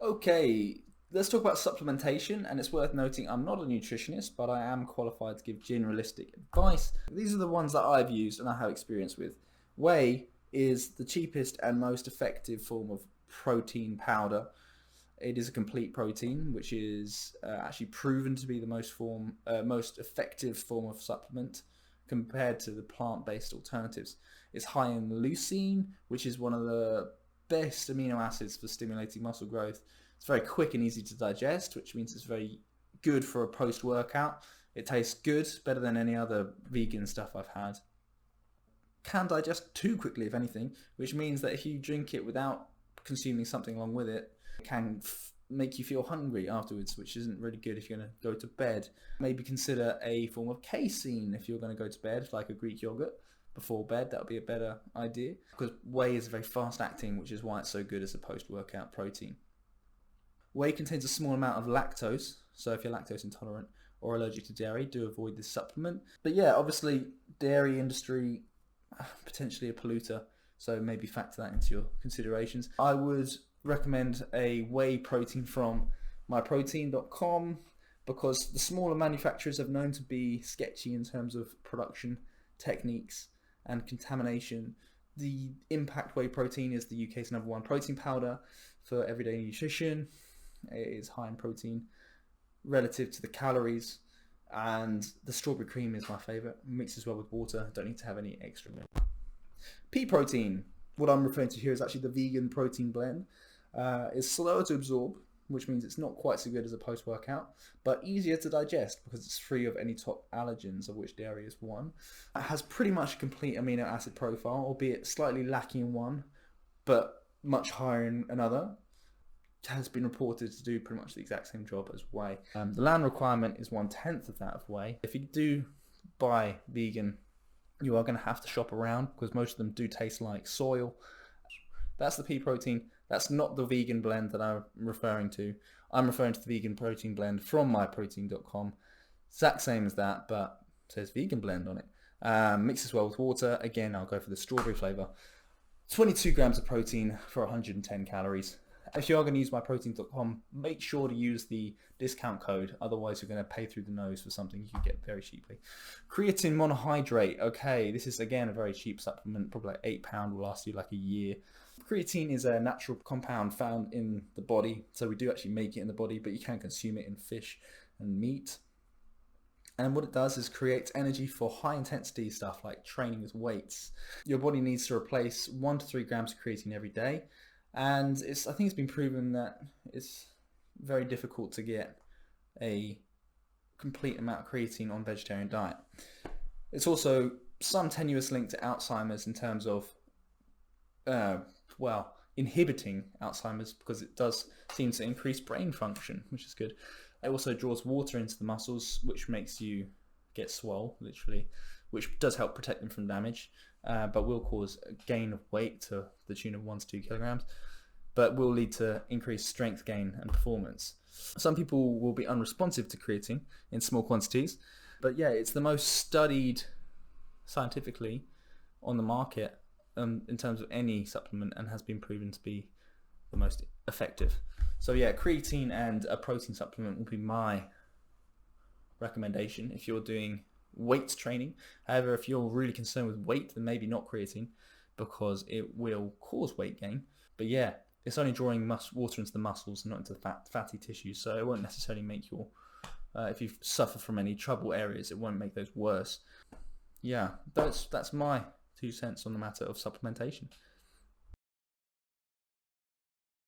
Okay, let's talk about supplementation, and it's worth noting I'm not a nutritionist, but I am qualified to give generalistic advice. These are the ones that I've used and I have experience with. Whey is the cheapest and most effective form of protein powder. It is a complete protein, which is actually proven to be the most effective form of supplement compared to the plant-based alternatives. It's high in leucine, which is one of the best amino acids for stimulating muscle growth. It's very quick and easy to digest, which means it's very good for a post-workout. It tastes good, better than any other vegan stuff I've had. Can digest too quickly, if anything, which means that if you drink it without consuming something along with it, it can make you feel hungry afterwards, which isn't really good if you're going to go to bed. Maybe consider a form of casein if you're going to go to bed, like a Greek yogurt before bed. That would be a better idea, because whey is very fast acting, which is why it's so good as a post-workout protein. Whey contains a small amount of lactose, so if you're lactose intolerant or allergic to dairy, do avoid this supplement. But yeah, obviously dairy industry, potentially a polluter, so maybe factor that into your considerations. I would recommend a whey protein from myprotein.com, because the smaller manufacturers have known to be sketchy in terms of production techniques and contamination. The Impact Whey protein is the UK's #1 protein powder for everyday nutrition. It is high in protein relative to the calories, and the strawberry cream is my favourite. Mixes well with water, don't need to have any extra milk. Pea protein, what I'm referring to here is actually the vegan protein blend. It's slower to absorb, which means it's not quite so good as a post-workout, but easier to digest because it's free of any top allergens, of which dairy is one. It has pretty much a complete amino acid profile, albeit slightly lacking in one, but much higher in another. It has been reported to do pretty much the exact same job as whey. The land requirement is 1/10 of that of whey. If you do buy vegan, you are going to have to shop around because most of them do taste like soil. That's the pea protein. That's not the vegan blend that I'm referring to. I'm referring to the vegan protein blend from myprotein.com. Exact same as that, but it says vegan blend on it. Mixes well with water. Again, I'll go for the strawberry flavour. 22 grams of protein for 110 calories. If you are going to use myprotein.com, make sure to use the discount code. Otherwise, you're going to pay through the nose for something you can get very cheaply. Creatine monohydrate. Okay, this is again a very cheap supplement. Probably like £8, will last you like a year. Creatine is a natural compound found in the body. So we do actually make it in the body, but you can consume it in fish and meat. And what it does is create energy for high intensity stuff like training with weights. Your body needs to replace 1 to 3 grams of creatine every day. And I think it's been proven that it's very difficult to get a complete amount of creatine on vegetarian diet. It's also some tenuous link to Alzheimer's in terms of, inhibiting Alzheimer's, because it does seem to increase brain function, which is good. It also draws water into the muscles, which makes you get swole, literally, which does help protect them from damage, but will cause a gain of weight to the tune of 1 to 2 kilograms, but will lead to increased strength gain and performance. Some people will be unresponsive to creatine in small quantities, but yeah, it's the most studied scientifically on the market in terms of any supplement, and has been proven to be the most effective. So yeah, creatine and a protein supplement will be my recommendation if you're doing weights training. However, if you're really concerned with weight, then maybe not creatine, because it will cause weight gain. But yeah, it's only drawing water into the muscles, not into the fatty tissues, so it won't necessarily make your, if you suffer from any trouble areas, it won't make those worse. Yeah, that's my 2 cents on the matter of supplementation.